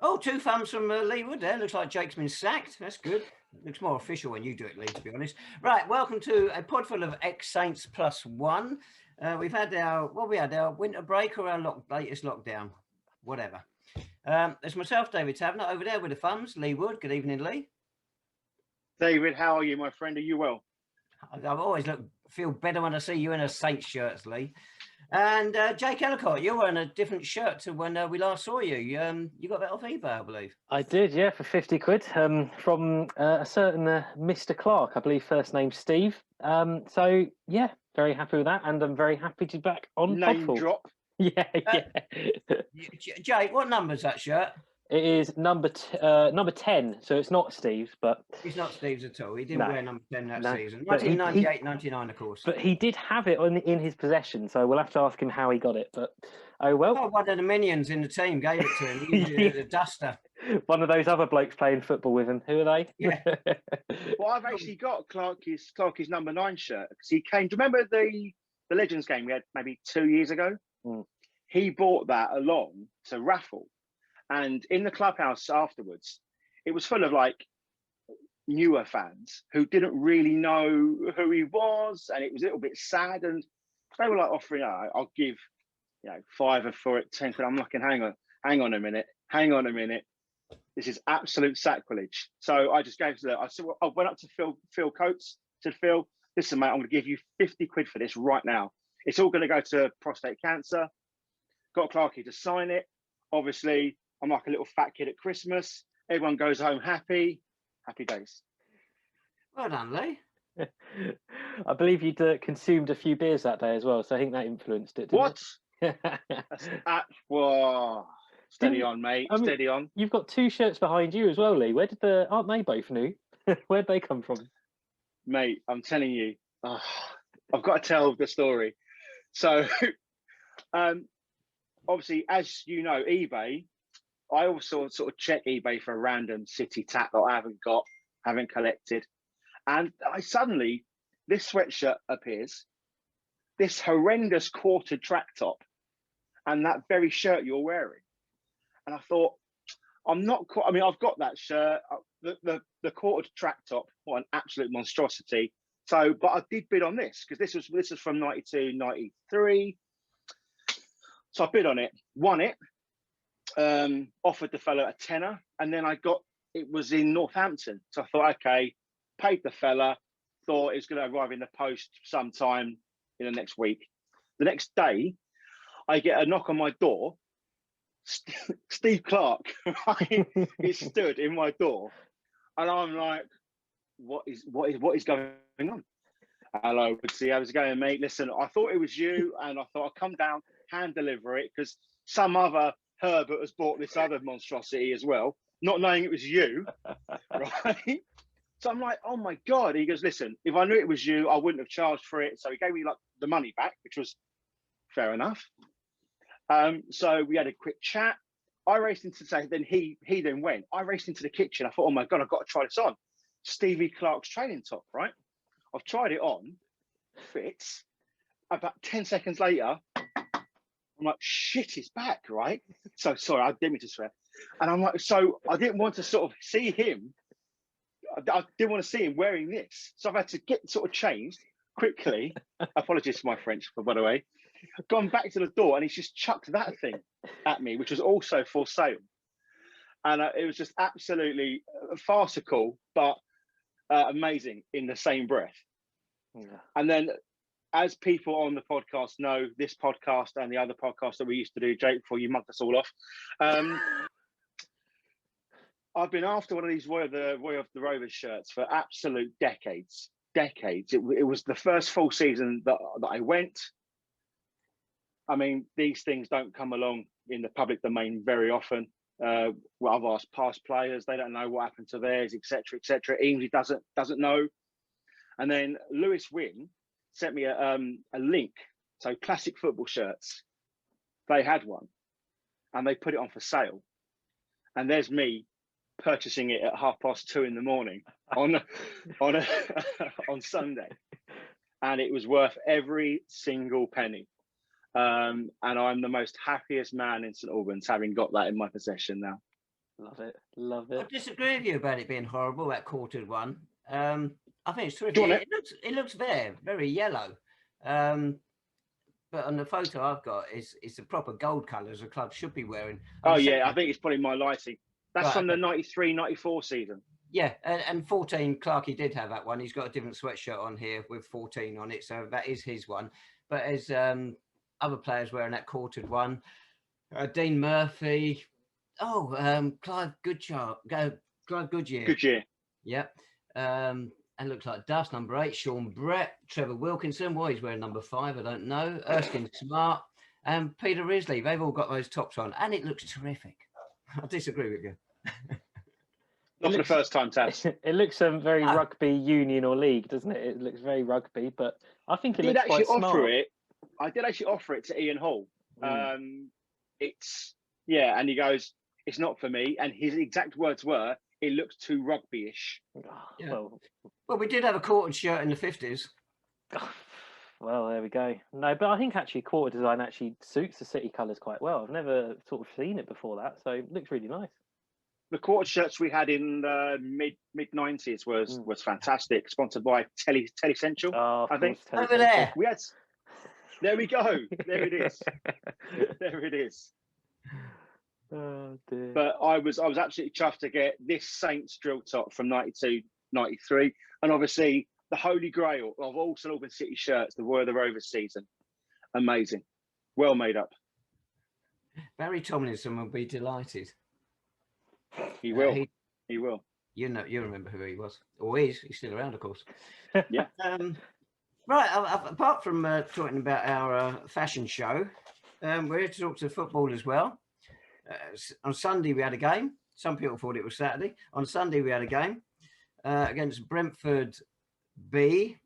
Oh, 2 thumbs from Leewood there. Looks like Jake's been sacked. That's good. Looks more official when you do it, Lee, to be honest. Right, welcome to a pod full of ex-Saints plus one. We've had our winter break or our latest lockdown, whatever. There's myself, David Tavener, over there with the thumbs. Leewood, good evening, Lee. David, how are you, my friend? Are you well? I've always feel better when I see you in a Saints shirt, Lee. And Jake Ellacott, you're wearing a different shirt to when we last saw you. You got that off eBay, I believe. I did, yeah, for 50 quid from a certain Mr. Clark, I believe first name Steve. So, yeah, very happy with that. And I'm very happy to be back on Name Podful. drop. Yeah. Jake, what number's that shirt? It is number 10, so it's not Steve's, but... It's not Steve's at all. He didn't wear number 10 that season. But 1998-99, of course. But he did have it in his possession, so we'll have to ask him how he got it. But, oh well. Oh, one of the minions in the team gave it to him. The duster. One of those other blokes playing football with him. Who are they? Yeah. Well, I've actually got Clarky's number 9 shirt, because he came... Do you remember the Legends game we had maybe 2 years ago? Mm. He brought that along to raffle. And in the clubhouse afterwards, it was full of like newer fans who didn't really know who he was, and it was a little bit sad. And they were like offering, I'll give, £5 for it, 10 quid. I'm looking, hang on a minute. This is absolute sacrilege. So I just gave I went up to Phil Coates, said, Phil, listen, mate, I'm going to give you 50 quid for this right now. It's all going to go to prostate cancer. Got Clarky to sign it. Obviously, I'm like a little fat kid at Christmas. Everyone goes home happy days. Well done, Lee. I believe you'd consumed a few beers that day as well, so I think that influenced it. What? Whoa. Steady on, mate. Steady on. You've got 2 shirts behind you as well, Lee. Aren't they both new? Where'd they come from? Mate, I'm telling you, I've got to tell the story. So, obviously, as you know, eBay, I also sort of check eBay for a random city tat that I haven't collected. And suddenly, this sweatshirt appears, this horrendous quartered track top, and that very shirt you're wearing. And I thought, I've got that shirt, the quartered track top, what an absolute monstrosity. So, but I did bid on this, because this was from 92, 93. So I bid on it, won it, offered the fellow a tenner, and then it was in Northampton. So I thought, okay, paid the fella, thought it was going to arrive in the post sometime in the next week. The next day, I get a knock on my door. Steve Clark, right? He stood in my door, and I'm like, what is going on? Hello, good to see you. How's it going, mate? Listen, I thought it was you, and I thought I'd come down, hand deliver it, because some other Herbert has bought this other monstrosity as well, not knowing it was you, right? So I'm like, oh my God. He goes, listen, if I knew it was you, I wouldn't have charged for it. So he gave me like the money back, which was fair enough. So we had a quick chat. I raced into then he then went. I raced into the kitchen. I thought, oh my God, I've got to try this on. Stevie Clark's training top, right? I've tried it on, fits. About 10 seconds later, I'm like, shit, it's back, right? So sorry, I didn't mean to swear. And I'm like, so I didn't want to sort of see him. I didn't want to see him wearing this. So I've had to get sort of changed quickly. Apologies for my French, by the way. Gone back to the door, and he's just chucked that thing at me, which was also for sale. And it was just absolutely farcical, but amazing in the same breath. Yeah. And then, as people on the podcast know, this podcast and the other podcast that we used to do, Jake, before you mugged us all off, I've been after one of these Roy of the Rovers shirts for absolute decades. It was the first full season that I went. I mean, these things don't come along in the public domain very often. Well, I've asked past players; they don't know what happened to theirs, etc., etc. Ainsley doesn't know. And then Lewis Wynn sent me a link. So classic football shirts, they had one, and they put it on for sale. And there's me purchasing it at 2:30 in the morning on Sunday, and it was worth every single penny. And I'm the most happiest man in St Albans having got that in my possession now. Love it, love I it. disagree with you about it being horrible, that quartered one. I think it's Do you terrific. want It looks very yellow. But on the photo I've got, it's the proper gold colours the club should be wearing. Oh, yeah, I think it's probably my lighting. That's Right, from the okay. 93-94 season. Yeah, and 14, Clarkey did have that one. He's got a different sweatshirt on here with 14 on it, so that is his one. But as other players wearing that quartered one, Dean Murphy, Clive Goodyear. Good year. Yep. And looks like Dust, number 8, Sean Brett, Trevor Wilkinson, why he's wearing number 5, I don't know, Erskine Smart, and Peter Risley. They've all got those tops on, and it looks terrific. I disagree with you. Not for the first time, Tabs. It looks very rugby union or league, doesn't it? It looks very rugby, but I think it looks quite smart. I did actually offer it to Ian Hall. It's, yeah, and he goes, it's not for me. And his exact words were, it looks too rugby-ish. Yeah. Well, we did have a quartered shirt in the 50s. Well, there we go. No, but I think actually quarter design actually suits the City colours quite well. I've never sort of seen it before that, so it looks really nice. The quarter shirts we had in the mid-90s was fantastic, sponsored by Telesential, I think. Over there. There we go. There it is. There it is. Oh dear. But I was absolutely chuffed to get this Saints drill top from 92, 93, and obviously the holy grail of all St Albans City shirts, the Roy of the Rovers season. Amazing. Well made up. Barry Tomlinson will be delighted. He will. He will. You remember who he was. Or he's still around, of course. Yeah. Right. Apart from talking about our fashion show, we're here to talk to football as well. On Sunday we had a game. Some people thought it was Saturday. On Sunday we had a game against Brentford B.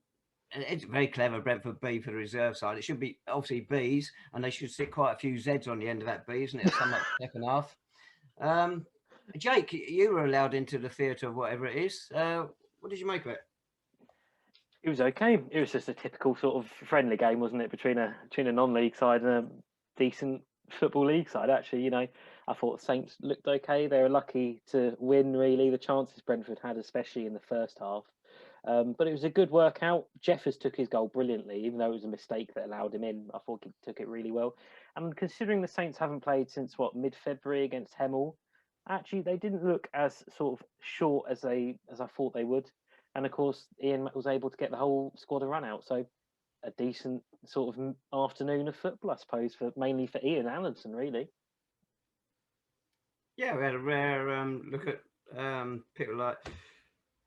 And it's very clever, Brentford B for the reserve side. It should be obviously B's, and they should stick quite a few Z's on the end of that B, isn't it? Some up second half. Jake, you were allowed into the theatre of whatever it is. What did you make of it? It was okay. It was just a typical sort of friendly game, wasn't it, between a non-league side and a decent football league side. Actually, you know, I thought Saints looked okay. They were lucky to win, really. The chances Brentford had, especially in the first half. But it was a good workout. Jeffers took his goal brilliantly, even though it was a mistake that allowed him in. I thought he took it really well. And considering the Saints haven't played since, mid-February against Hemel, actually, they didn't look as sort of short as I thought they would. And of course, Ian was able to get the whole squad a run out. So a decent sort of afternoon of football, I suppose, mainly for Ian Allenson, really. Yeah, we had a rare look at people like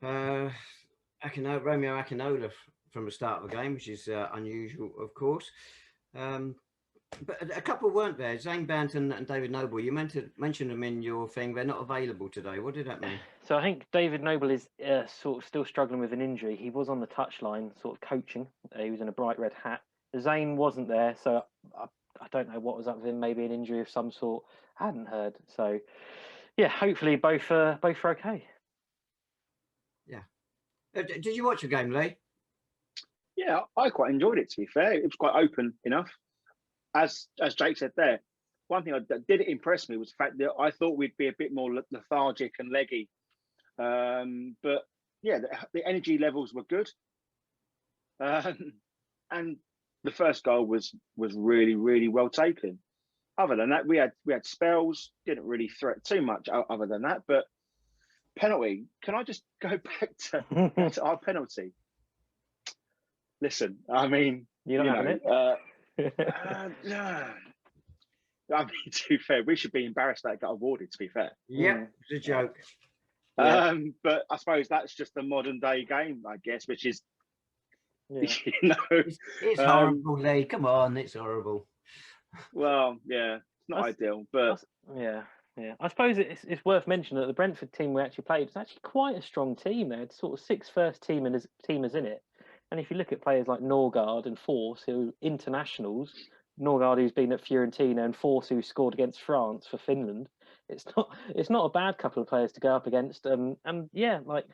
Romeo Akinola from the start of the game, which is unusual, of course. But a couple weren't there. Zane Banton and David Noble. You mentioned them in your thing. They're not available today. What did that mean? So I think David Noble is sort of still struggling with an injury. He was on the touchline, sort of coaching. He was in a bright red hat. Zane wasn't there, so I don't know what was up with him. Maybe an injury of some sort. I hadn't heard. So yeah, hopefully both are okay. Yeah. Did you watch the game, Lee? Yeah, I quite enjoyed it. To be fair, it was quite open enough. As Jake said there, one thing that did impress me was the fact that I thought we'd be a bit more lethargic and leggy. But yeah, the energy levels were good. And the first goal was really, really well taken. Other than that, we had spells, didn't really threat too much other than that. But penalty, can I just go back to our penalty? Listen, I mean, You're not having it. I mean, to be fair, we should be embarrassed that it got awarded, to be fair. Yeah, it's a joke. But I suppose that's just the modern day game, I guess, which is, you know. It's horrible, Lee. Come on, it's horrible. Well, yeah, it's not ideal, but... Yeah. I suppose it's worth mentioning that the Brentford team we actually played was actually quite a strong team. They had sort of 6 first teamers in it. And if you look at players like Norgard and Force, who are internationals, Norgard who's been at Fiorentina and Force who scored against France for Finland, it's not a bad couple of players to go up against. And yeah, like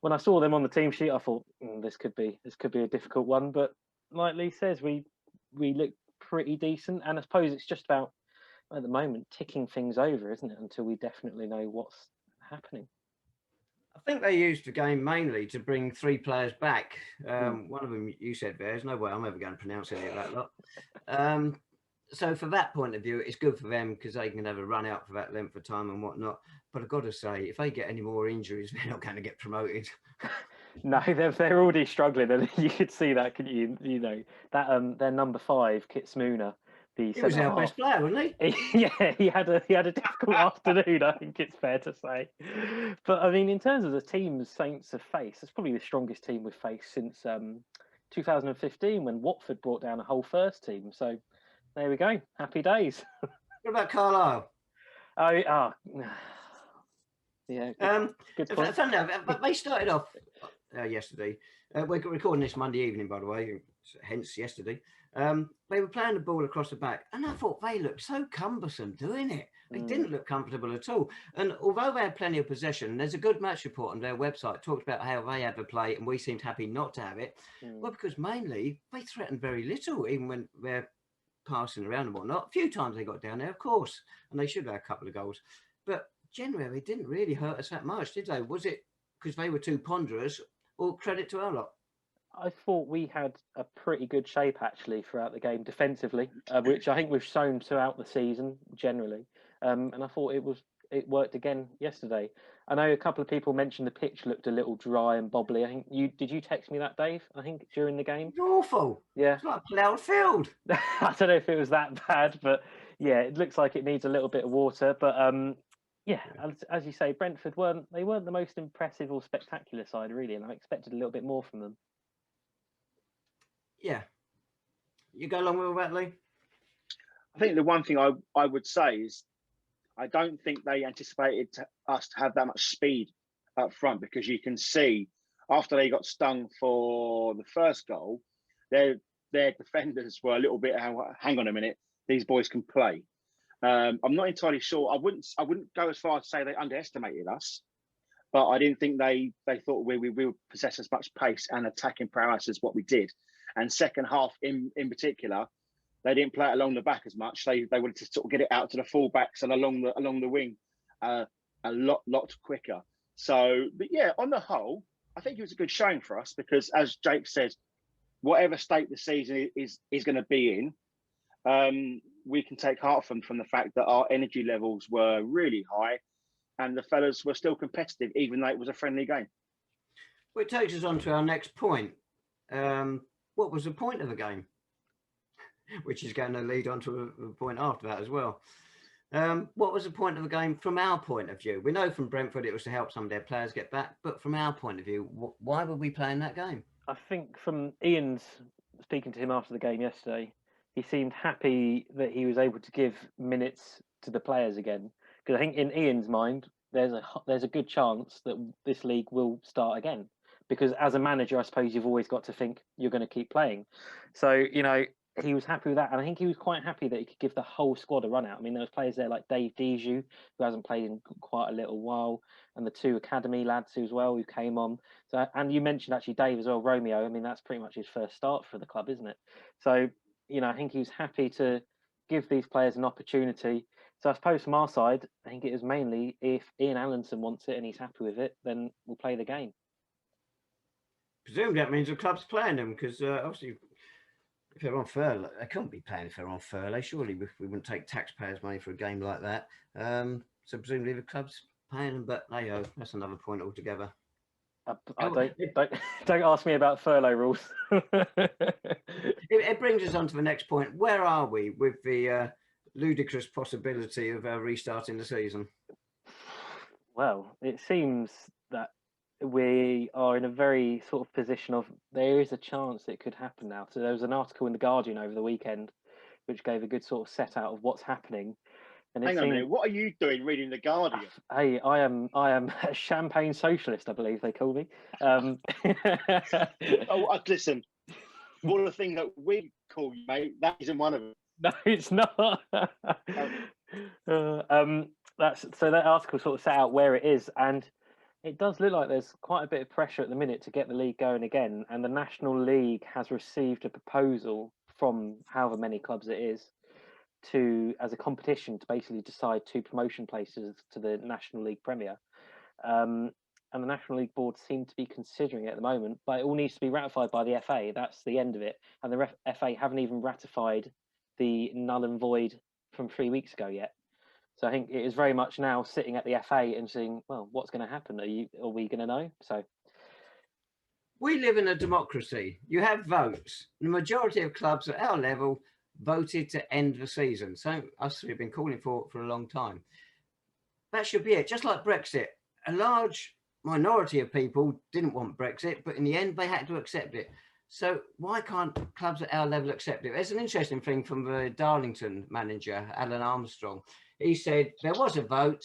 when I saw them on the team sheet, I thought this could be a difficult one. But like Lee says, we look pretty decent, and I suppose it's just about at the moment ticking things over, isn't it? Until we definitely know what's happening. I think they used the game mainly to bring 3 players back. One of them you said, there's no way I'm ever going to pronounce any of that lot. So for that point of view, it's good for them because they can have a run out for that length of time and whatnot. But I've got to say, if they get any more injuries, they're not going to get promoted. No, they're already struggling, and you could see that, couldn't you? You know that their number 5, Kit Smooner, the He was our best player, wasn't he? Yeah, he had a difficult afternoon, I think it's fair to say. But I mean, in terms of the teams Saints have faced, it's probably the strongest team we've faced since 2015 when Watford brought down a whole first team. So there we go, happy days. What about Carlisle? Yeah. Good point. Funny enough, but they started off yesterday. We're recording this Monday evening, by the way, hence yesterday. They were playing the ball across the back, and I thought they looked so cumbersome doing it. They didn't look comfortable at all. And although they had plenty of possession, there's a good match report on their website talks about how they had the play, and we seemed happy not to have it. Well, because mainly they threatened very little, even when they're passing around and whatnot. A few times they got down there, of course, and they should have had a couple of goals. But generally, they didn't really hurt us that much, did they? Was it because they were too ponderous, or credit to our lot? I thought we had a pretty good shape actually throughout the game defensively, which I think we've shown throughout the season generally. And I thought it worked again yesterday. I know a couple of people mentioned the pitch looked a little dry and bobbly. I think did you text me that, Dave? I think during the game. It's awful. Yeah, it's like a ploughed field. I don't know if it was that bad, but yeah, it looks like it needs a little bit of water. But yeah, as you say, Brentford weren't the most impressive or spectacular side really, and I expected a little bit more from them. Yeah, you go along with that, Lee? I think the one thing I would say is I don't think they anticipated us to have that much speed up front, because you can see after they got stung for the first goal, their defenders were a little bit, hang on a minute, these boys can play. I'm not entirely sure. I wouldn't go as far as to say they underestimated us, but I didn't think they thought we would possess as much pace and attacking prowess as what we did. And second half in particular, they didn't play it along the back as much. They wanted to sort of get it out to the fullbacks and along the wing a lot quicker. So, but yeah, on the whole, I think it was a good showing for us because, as Jake said, whatever state the season is going to be in, we can take heart from the fact that our energy levels were really high and the fellas were still competitive, even though it was a friendly game. Well, it takes us on to our next point. What was the point of the game? Which is going to lead on to a point after that as well. What was the point of the game from our point of view? We know from Brentford it was to help some of their players get back, but from our point of view, why were we playing that game? I think from Ian's, speaking to him after the game yesterday, he seemed happy that he was able to give minutes to the players again. Because I think in Ian's mind, there's a good chance that this league will start again. Because as a manager, I suppose you've always got to think you're going to keep playing. So, you know, he was happy with that. And I think he was quite happy that he could give the whole squad a run out. I mean, there was players there like Dave Dijou, who hasn't played in quite a little while, and the 2 academy lads as well who came on. So, and you mentioned actually Dave as well, Romeo. I mean, that's pretty much his first start for the club, isn't it? So, you know, I think he was happy to give these players an opportunity. So I suppose from our side, I think it is mainly if Ian Allinson wants it and he's happy with it, then we'll play the game. Presumably that means the club's playing them because obviously if they're on furlough, they can't be playing if they're on furlough. Surely we wouldn't take taxpayers' money for a game like that. So presumably the club's paying them, but hey, that's another point altogether. Don't ask me about furlough rules. It brings us on to the next point. Where are we with the ludicrous possibility of restarting the season? Well, it seems that we are in a very sort of position of there is a chance it could happen now. So there was an article in The Guardian over the weekend which gave a good sort of set out of what's happening. And hang on a minute, what are you doing reading The Guardian? Hey, I am a champagne socialist, I believe they call me. Listen, all the thing that we call you, mate, that isn't one of them. No, it's not. So that article sort of set out where it is, and it does look like there's quite a bit of pressure at the minute to get the league going again, and the National League has received a proposal from however many clubs it is as a competition to basically decide 2 promotion places to the National League Premier. And the National League Board seem to be considering it at the moment, but it all needs to be ratified by the FA. That's the end of it. And the FA haven't even ratified the null and void from 3 weeks ago yet. So I think it is very much now sitting at the FA and saying, well, what's going to happen? Are we going to know? So we live in a democracy. You have votes. The majority of clubs at our level voted to end the season. So us three have been calling for a long time. That should be it. Just like Brexit, a large minority of people didn't want Brexit, but in the end they had to accept it. So why can't clubs at our level accept it? There's an interesting thing from the Darlington manager, Alan Armstrong. He said there was a vote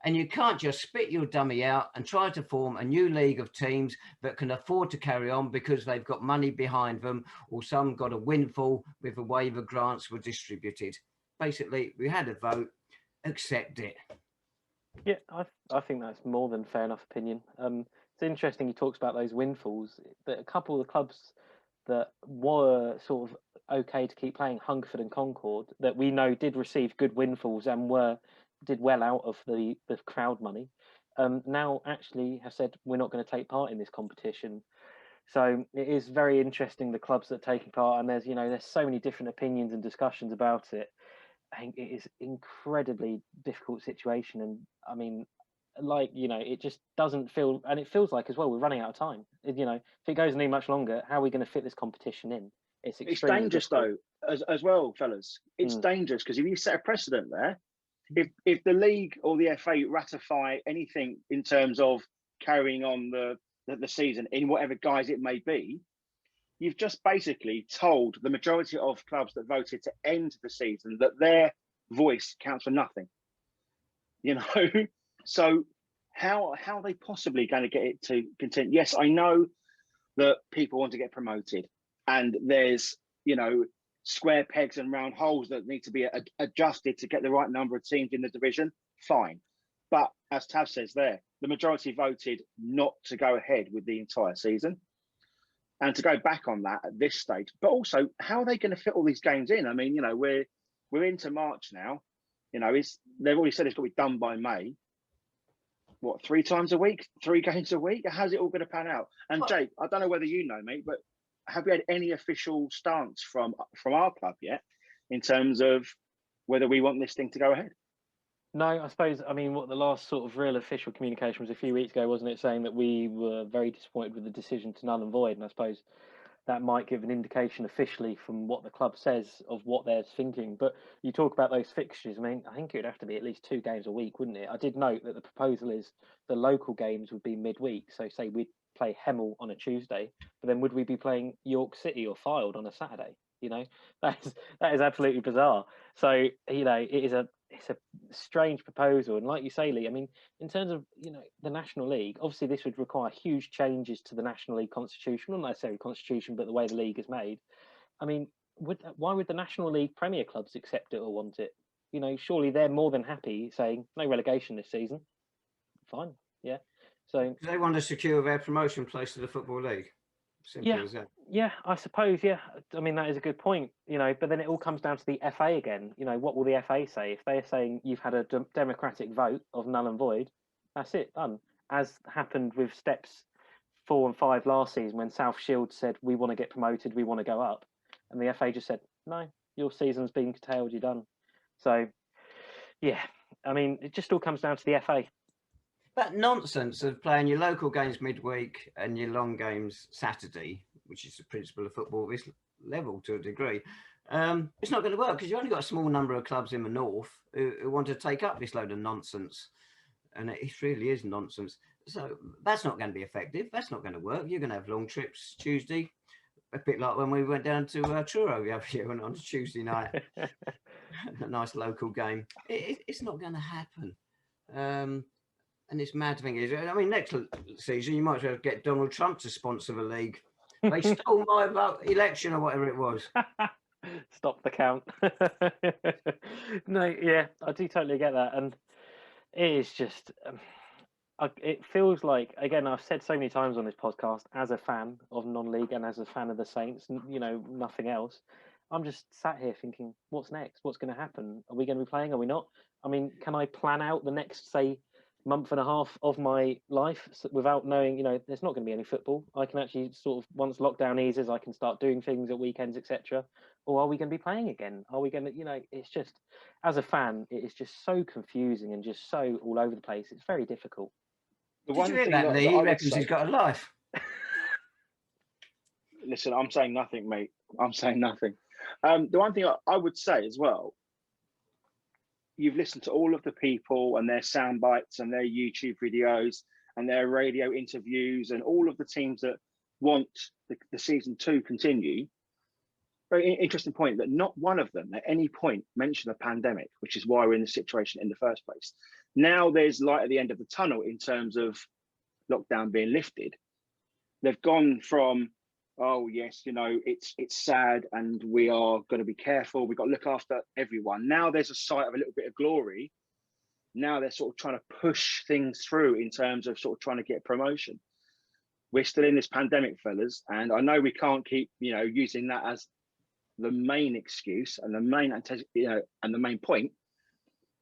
and you can't just spit your dummy out and try to form a new league of teams that can afford to carry on because they've got money behind them, or some got a windfall with the way the grants were distributed. Basically, we had a vote, accept it. Yeah, I think that's more than fair enough opinion. It's interesting he talks about those windfalls. That a couple of the clubs that were sort of okay to keep playing, Hungerford and Concord, that we know did receive good windfalls and did well out of the crowd money, now actually have said we're not going to take part in this competition. So it is very interesting, the clubs that are taking part, and there's so many different opinions and discussions about it. I think it is incredibly difficult situation, and I mean, it just doesn't feel, and it feels like as well we're running out of time. If it goes any much longer, how are we going to fit this competition in? It's dangerous difficult. though, as well, fellas. It's dangerous because if you set a precedent there, if the league or the FA ratify anything in terms of carrying on the season in whatever guise it may be, you've just basically told the majority of clubs that voted to end the season that their voice counts for nothing. So how are they possibly going to get it to continue? Yes, I know that people want to get promoted, and there's square pegs and round holes that need to be adjusted to get the right number of teams in the division. Fine, but as Tav says there, the majority voted not to go ahead with the entire season. And to go back on that at this stage, but also how are they going to fit all these games in? I mean, we're into March now. They've already said it's got to be done by May. What, 3 times a week, 3 games a week? How's it all going to pan out? And Jake, I don't know whether you know, mate, but have we had any official stance from our club yet in terms of whether we want this thing to go ahead? No, I suppose, what the last sort of real official communication was a few weeks ago, wasn't it, saying that we were very disappointed with the decision to null and void, and I suppose that might give an indication officially from what the club says of what they're thinking. But you talk about those fixtures, I think it would have to be at least 2 games a week, wouldn't it? I did note that the proposal is the local games would be midweek, so say we'd play Hemel on a Tuesday, but then would we be playing York City or Fylde on a Saturday? That is absolutely bizarre. So it's a strange proposal, and like you say, Lee, in terms of the National League, obviously this would require huge changes to the National League constitution, not necessarily constitution, but the way the league is made. Why would the National League Premier clubs accept it or want it? Surely they're more than happy saying no relegation this season. Fine, yeah. So they want to secure their promotion place to the Football League. Simple as that. Yeah, I suppose. Yeah, that is a good point. But then it all comes down to the FA again. What will the FA say if they're saying you've had a democratic vote of null and void? That's it, done. As happened with steps 4 and 5 last season, when South Shield said we want to get promoted, we want to go up, and the FA just said no, your season's been curtailed, you're done. So, yeah, it just all comes down to the FA. That nonsense of playing your local games midweek and your long games Saturday, which is the principle of football at this level to a degree, it's not going to work because you've only got a small number of clubs in the north who want to take up this load of nonsense. And it really is nonsense. So that's not going to be effective. That's not going to work. You're going to have long trips Tuesday, a bit like when we went down to Truro the other year on a Tuesday night. A nice local game. It's not going to happen. And it's mad thing is, next season you might as well get Donald Trump to sponsor the league. They stole my election or whatever it was. Stop the count. No, yeah, I do totally get that, and it is just. It feels like, again, I've said so many times on this podcast, as a fan of non-league and as a fan of the Saints, nothing else. I'm just sat here thinking, what's next? What's going to happen? Are we going to be playing? Are we not? I mean, can I plan out the next, say, month and a half of my life without knowing, you know, there's not going to be any football? I can actually sort of, once lockdown eases, I can start doing things at weekends, etc. Or are we going to be playing again? Are we going to, you know, it's just, as a fan, it is just so confusing and just so all over the place. It's very difficult. The Did you hear that, Lee? I He would reckons say, he's got a life. listen, I'm saying nothing, mate. I'm saying nothing. The one thing I would say as well, you've listened to all of the people and their sound bites and their YouTube videos and their radio interviews and all of the teams that want the season to continue. Very interesting point that not one of them at any point mentioned the pandemic, which is why we're in this situation in the first place. Now there's light at the end of the tunnel in terms of lockdown being lifted. They've gone from, oh yes, you know, it's sad and we are going to be careful, we've got to look after everyone. Now there's a sight of a little bit of glory. Now they're sort of trying to push things through in terms of sort of trying to get promotion. We're still in this pandemic, fellas, and I know we can't keep, you know, using that as the main excuse and the main, you know, and the main point,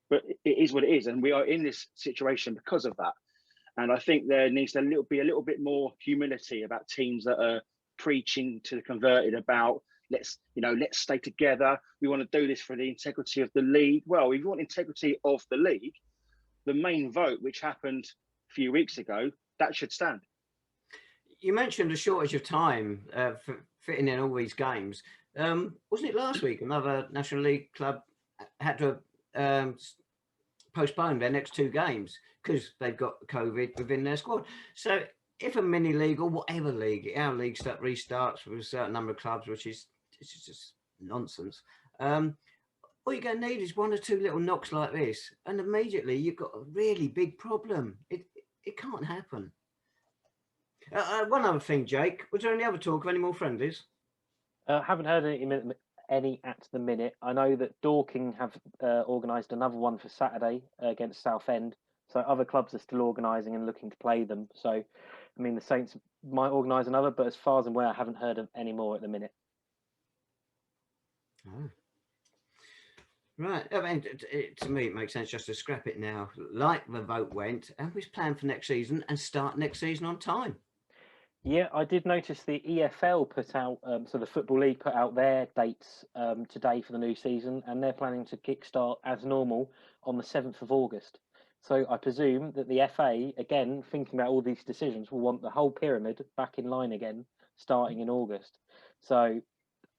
but it is what it is, and we are in this situation because of that. And I think there needs to be a little bit more humility about teams that are preaching to the converted about let's stay together. We want to do this for the integrity of the league. Well, if you want integrity of the league, the main vote, which happened a few weeks ago, that should stand. You mentioned a shortage of time for fitting in all these games. Wasn't it last week another National League club had to postpone their next 2 games because they've got COVID within their squad? So if a mini league or whatever league, our league restarts with a certain number of clubs, which is just nonsense. All you're going to need is 1 or 2 little knocks like this, and immediately you've got a really big problem. It can't happen. One other thing, Jake, was there any other talk of any more friendlies? Haven't heard any at the minute. I know that Dorking have organised another one for Saturday against Southend. So other clubs are still organising and looking to play them. So, I mean, the Saints might organise another, but as far as I'm aware, I haven't heard of any more at the minute. Oh. Right. I mean, to me, it makes sense just to scrap it now, like the vote went, and we plan for next season and start next season on time. Yeah, I did notice the EFL put out, so the Football League put out their dates today for the new season, and they're planning to kickstart as normal on the 7th of August. So I presume that the FA, again, thinking about all these decisions, will want the whole pyramid back in line again, starting in August. So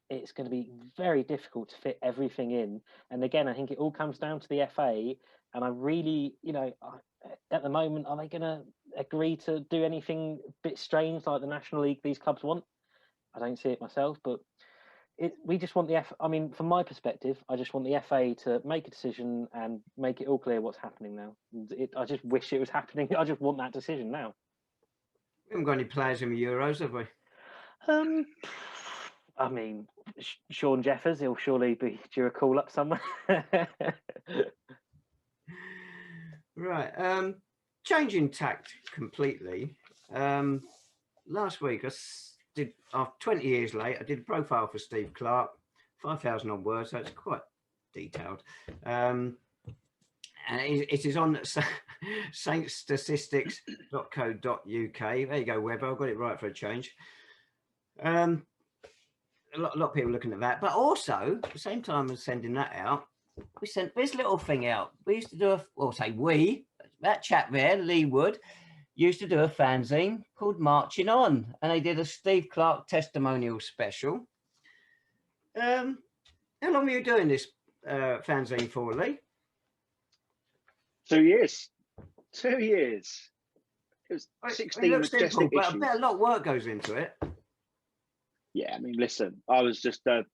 it's going to be very difficult to fit everything in. And again, I think it all comes down to the FA. And I really, you know, at the moment, are they going to agree to do anything a bit strange like the National League these clubs want? I don't see it myself, but we just want the I mean, from my perspective, I just want the FA to make a decision and make it all clear what's happening now. I just wish it was happening. I just want that decision now. We haven't got any players in the Euros, have we? I mean, Sean Jeffers, he'll surely be due a call up somewhere. Right. Changing tact completely. Last week, I did, 20 years late, I did a profile for Steve Clark, 5,000 odd words, so it's quite detailed. And it is on saintsstatistics.co.uk. There you go, Webber. I've got it right for a change. A lot of people looking at that, but also at the same time as sending that out, we sent this little thing out. We used to do that chap there, Lee Wood, used to do a fanzine called Marching On, and they did a Steve Clark testimonial special. How long were you doing this fanzine for, Lee? 2 years. 2 years. It was 16 majestic simple, but issues. I bet a lot of work goes into it. Yeah, I mean, listen, I was just a,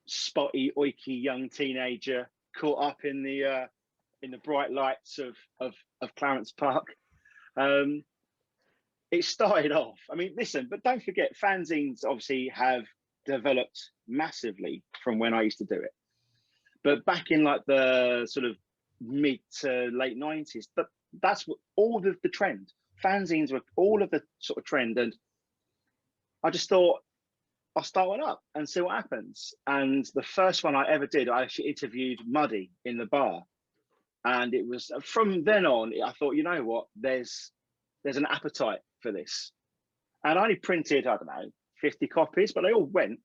spotty, oiky young teenager caught up in the bright lights of Clarence Park. It started off, I mean, listen, but don't forget, fanzines obviously have developed massively from when I used to do it. But back in like the sort of mid to late 90s, but that's what all of the trend. Fanzines were all of the sort of trend. And I just thought, I'll start one up and see what happens. And the first one I ever did, I actually interviewed Muddy in the bar. And it was from then on, I thought, you know what, there's an appetite for this. And I only printed, I don't know, 50 copies, but they all went,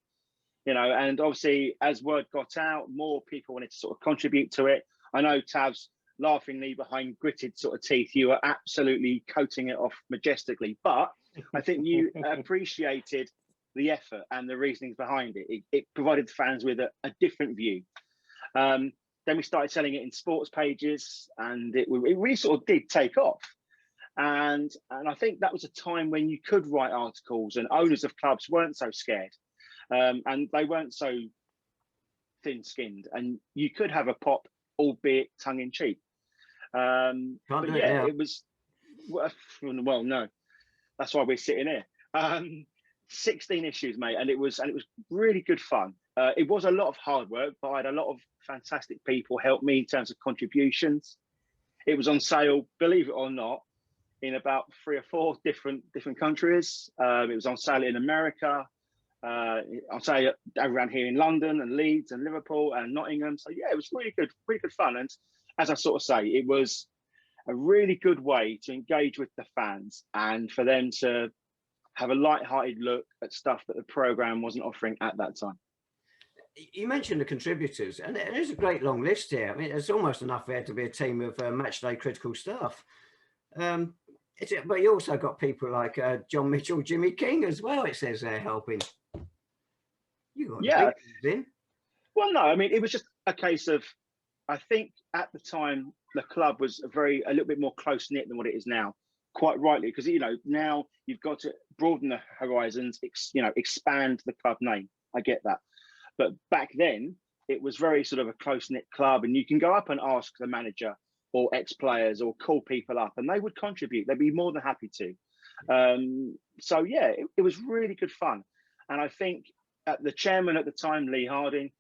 you know, and obviously as word got out, more people wanted to sort of contribute to it. I know Tavs laughingly behind gritted sort of teeth, you were absolutely coating it off majestically, but I think you appreciated the effort and the reasonings behind it. It provided the fans with a different view. Then we started selling it in sports pages, and it really sort of did take off. And I think that was a time when you could write articles, and owners of clubs weren't so scared, and they weren't so thin-skinned, and you could have a pop, albeit tongue-in-cheek. But yeah, it was, well, no, that's why we're sitting here. 16 issues, mate, and it was really good fun. It was a lot of hard work, but I had a lot of fantastic people help me in terms of contributions. It was on sale, believe it or not, in about 3 or 4 different countries. It was on sale in America. I'll say around here in London and Leeds and Liverpool and Nottingham. So yeah, it was really good fun. And as I sort of say, it was a really good way to engage with the fans and for them to have a light-hearted look at stuff that the programme wasn't offering at that time. You mentioned the contributors, and there's a great long list here. I mean, there's almost enough there to be a team of matchday critical staff. But you also got people like John Mitchell, Jimmy King as well, it says they're helping. You got the big in. Well, no, I mean, it was just a case of, I think at the time, the club was a little bit more close-knit than what it is now. Quite rightly, because, you know, now you've got to broaden the horizons, expand the club name. I get that. But back then, it was very sort of a close-knit club, and you can go up and ask the manager or ex-players or call people up, and they would contribute. They'd be more than happy to. So, yeah, it was really good fun. And I think the chairman at the time, Lee Harding,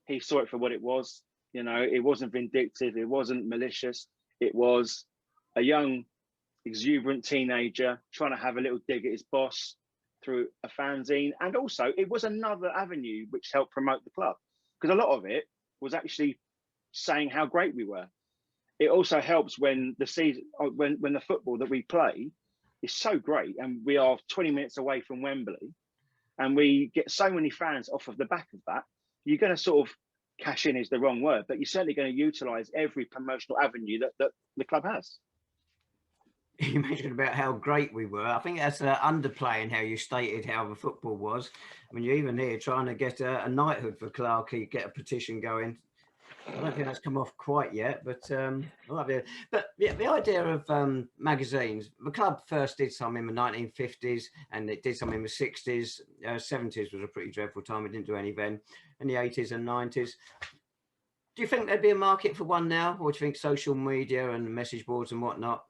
he saw it for what it was. You know, it wasn't vindictive. It wasn't malicious. It was a young, exuberant teenager trying to have a little dig at his boss through a fanzine. And also it was another avenue which helped promote the club, because a lot of it was actually saying how great we were. It also helps when the season, when the football that we play is so great, and we are 20 minutes away from Wembley, and we get so many fans off of the back of that. You're going to sort of cash in is the wrong word, but you're certainly going to utilize every promotional avenue that the club has. You mentioned about how great we were. I think that's underplaying how you stated how the football was. I mean, you're even here trying to get a knighthood for Clarkey, get a petition going. I don't think that's come off quite yet, but but yeah, the idea of magazines. The club first did some in the 1950s, and it did some in the 60s. 70s was a pretty dreadful time. It didn't do any then. In the 80s and 90s. Do you think there'd be a market for one now, or do you think social media and message boards and whatnot,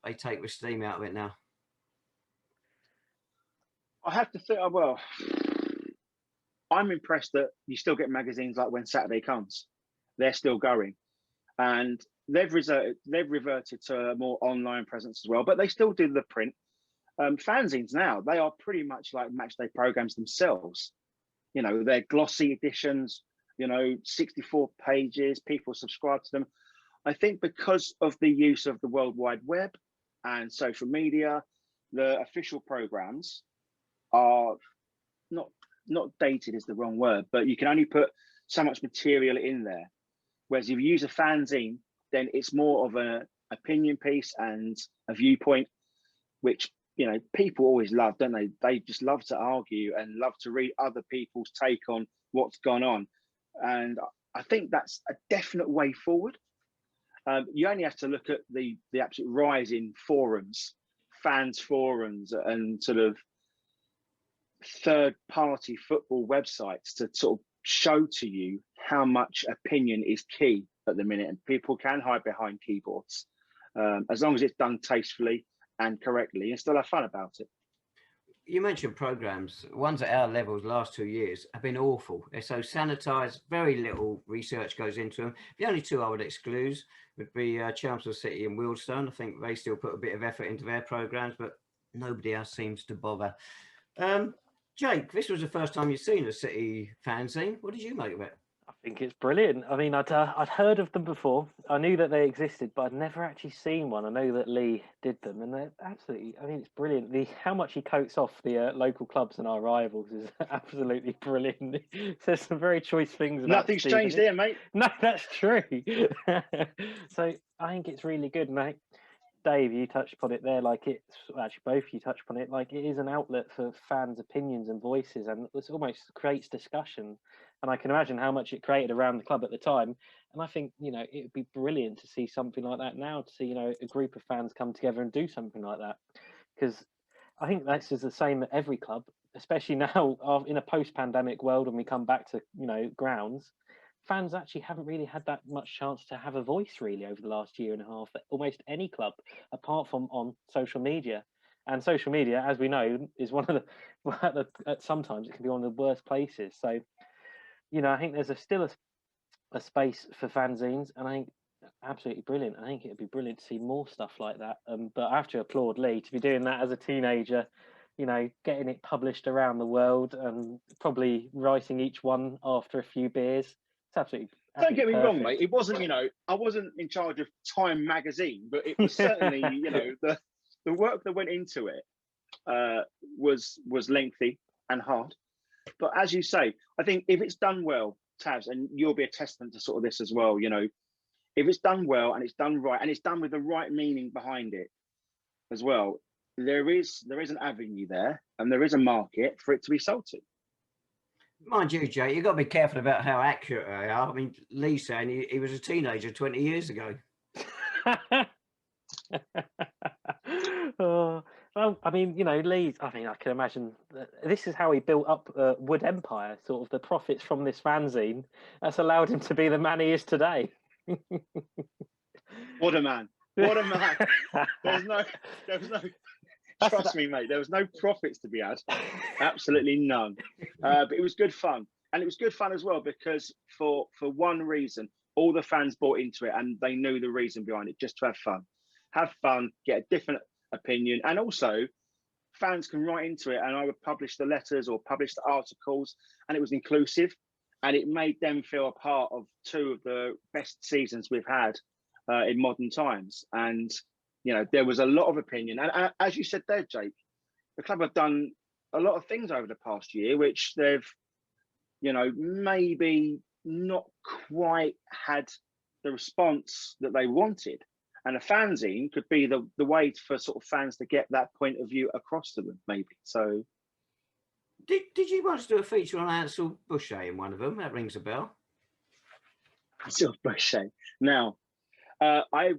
they take the steam out of it now? I have to think, well, I'm impressed that you still get magazines like When Saturday Comes. They're still going. And they've reverted to a more online presence as well, but they still do the print. Fanzines now, they are pretty much like matchday programs themselves. You know, they're glossy editions, 64 pages, people subscribe to them. I think because of the use of the World Wide Web and social media, the official programs are not dated is the wrong word, but you can only put so much material in there. Whereas if you use a fanzine, then it's more of an opinion piece and a viewpoint, which, people always love, don't they? They just love to argue and love to read other people's take on what's gone on. And I think that's a definite way forward. You only have to look at the absolute rise in forums, fans forums, and sort of third-party football websites to sort of show to you how much opinion is key at the minute, and people can hide behind keyboards as long as it's done tastefully and correctly, and still have fun about it. You mentioned programs. Ones at our levels last 2 years have been awful. They're so sanitized, very little research goes into them. The only two I would exclude would be Chelmsford City and Wealdstone. I think they still put a bit of effort into their programs, but nobody else seems to bother. Jake, this was the first time you'd seen a City fanzine. What did you make of it? I think it's brilliant. I mean, I'd heard of them before. I knew that they existed, but I'd never actually seen one. I know that Lee did them, and they're absolutely. I mean, it's brilliant. How much he coats off the local clubs and our rivals is absolutely brilliant. Says some very choice things about Nothing's Stevenage. changed here, mate. No, that's true. So I think it's really good, mate. Dave, you touched upon it there. Like it's actually both you touched upon it. Like it is an outlet for fans' opinions and voices, and it almost creates discussion. And I can imagine how much it created around the club at the time. And I think, you know, it would be brilliant to see something like that now, to see, you know, a group of fans come together and do something like that. Because I think that's the same at every club, especially now in a post-pandemic world when we come back to, you know, grounds. Fans actually haven't really had that much chance to have a voice really over the last year and a half at almost any club, apart from on social media. And social media, as we know, is one of the sometimes it can be one of the worst places. So, you know, I think there's still a space for fanzines, and I think absolutely brilliant. I think it'd be brilliant to see more stuff like that. But I have to applaud Lee to be doing that as a teenager, you know, getting it published around the world and probably writing each one after a few beers. It's absolutely Don't get me perfect. wrong, mate. It wasn't, you know, I wasn't in charge of Time magazine, but it was certainly, you know, the work that went into it was lengthy and hard. But as you say, I think if it's done well, Tavs, and you'll be a testament to sort of this as well, you know, if it's done well and it's done right and it's done with the right meaning behind it as well, there is an avenue there and there is a market for it to be sold to. Mind you, Jake, you've got to be careful about how accurate they are. I mean, Lee's saying he was a teenager 20 years ago. Oh, well, I mean, you know, Lee, I mean, I can imagine this is how he built up Wood Empire, sort of the profits from this fanzine. That's allowed him to be the man he is today. What a man. What a man. There was no trust me, mate, there was no profits to be had. Absolutely none. But it was good fun. And it was good fun as well because for one reason, all the fans bought into it and they knew the reason behind it, just to have fun. Have fun, get a different opinion. And also, fans can write into it and I would publish the letters or publish the articles, and it was inclusive and it made them feel a part of two of the best seasons we've had in modern times. And, you know, there was a lot of opinion. And as you said there, Jake, the club have done a lot of things over the past year, which they've, you know, maybe not quite had the response that they wanted. And a fanzine could be the way for sort of fans to get that point of view across to them, maybe. So, did you once do a feature on Ansel Boucher in one of them? That rings a bell. Ansel Boucher. Now,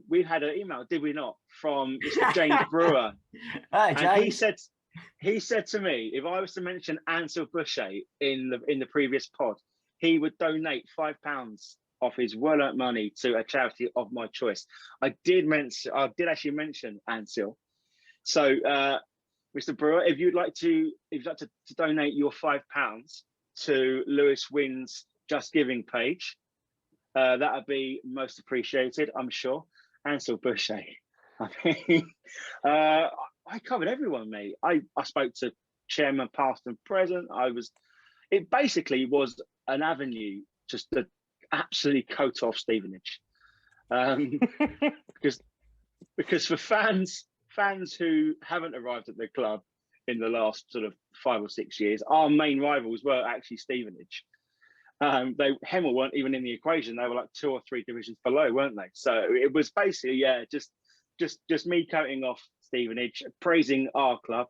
we had an email, did we not, from Mr. James Brewer? Hi, James. And he said to me, if I was to mention Ansel Boucher in the previous pod, he would donate £5 of his well-earned money to a charity of my choice. I did actually mention Ansel. So, Mr. Brewer, if you'd like to donate your £5 to Lewis Wynn's Just Giving page, that would be most appreciated, I'm sure. Ansel Boucher. I mean, I covered everyone, mate. I spoke to chairman, past and present. It basically was an avenue just to absolutely coat off Stevenage. Because for fans who haven't arrived at the club in the last sort of 5 or 6 years, our main rivals were actually Stevenage. Hemel weren't even in the equation. They were like 2 or 3 divisions below, weren't they? So it was basically, yeah, just me coating off Stevenage, praising our club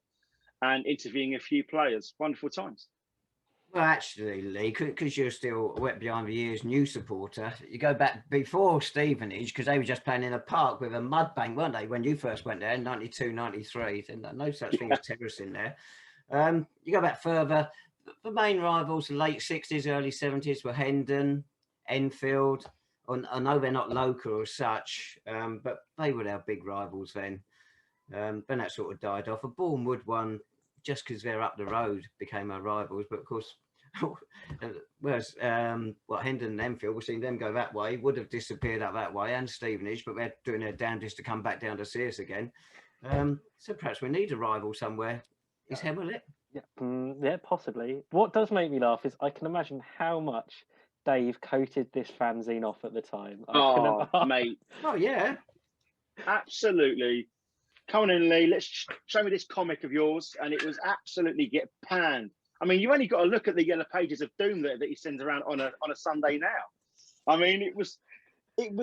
and interviewing a few players. Wonderful times. Well, actually, Lee, because you're still wet behind the ears new supporter, you go back before Stevenage, because they were just playing in a park with a mud bank, weren't they, when you first went there in 92, 93. No such thing as terrace in there. You go back further, the main rivals, the late 60s, early 70s were Hendon, Enfield. I know they're not local as such, but they were our big rivals then. Then that sort of died off. A Bournemouth one, just because they're up the road, became our rivals. But of course, whereas Hendon and Enfield, we've seen them go that way, would have disappeared up that way, and Stevenage, but they're doing their damnedest to come back down to see us again. So perhaps we need a rival somewhere. Is Hemel it? Yeah, yeah, possibly. What does make me laugh is I can imagine how much Dave coated this fanzine off at the time. Oh, mate, Oh yeah. absolutely. Come on in, Lee. Let's show me this comic of yours, and it was absolutely get panned. I mean, you only got to look at the yellow pages of doom that he sends around on a Sunday now. I mean, it was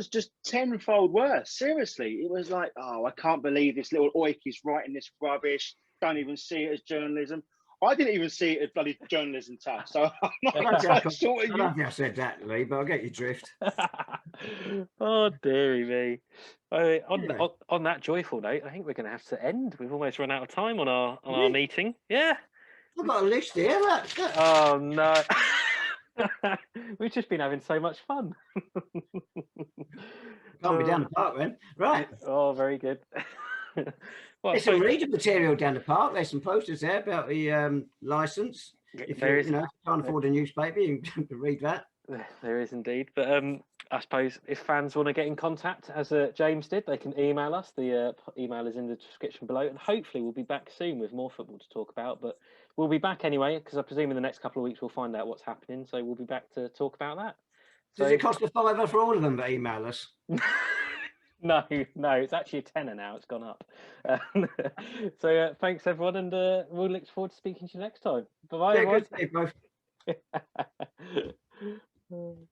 just tenfold worse. Seriously, it was like, oh, I can't believe this little oik is writing this rubbish. Don't even see it as journalism. I didn't even see it as bloody journalism, tough. So I'm I not don't think sort of I you. don't think I said that, Lee, but I get your drift. Oh, dearie me. Anyway. On that joyful note, I think we're going to have to end. We've almost run out of time on our Really? meeting. Yeah. I've got a list here. Look. Oh no. We've just been having so much fun. Can't be down the park then. Right. Oh, very good. Well, There's some reading material down the park. There's some posters there about the license. If there you can't afford a newspaper, you can read that. There is indeed. But I suppose if fans want to get in contact, as James did, they can email us. The email is in the description below. And hopefully we'll be back soon with more football to talk about. But we'll be back anyway, because I presume in the next couple of weeks we'll find out what's happening. So we'll be back to talk about that. Does it cost a £5 for all of them to email us? No, it's actually a tenner now. It's gone up. So thanks everyone, and we'll look forward to speaking to you next time. Bye bye, Yeah, everyone. good to see you both.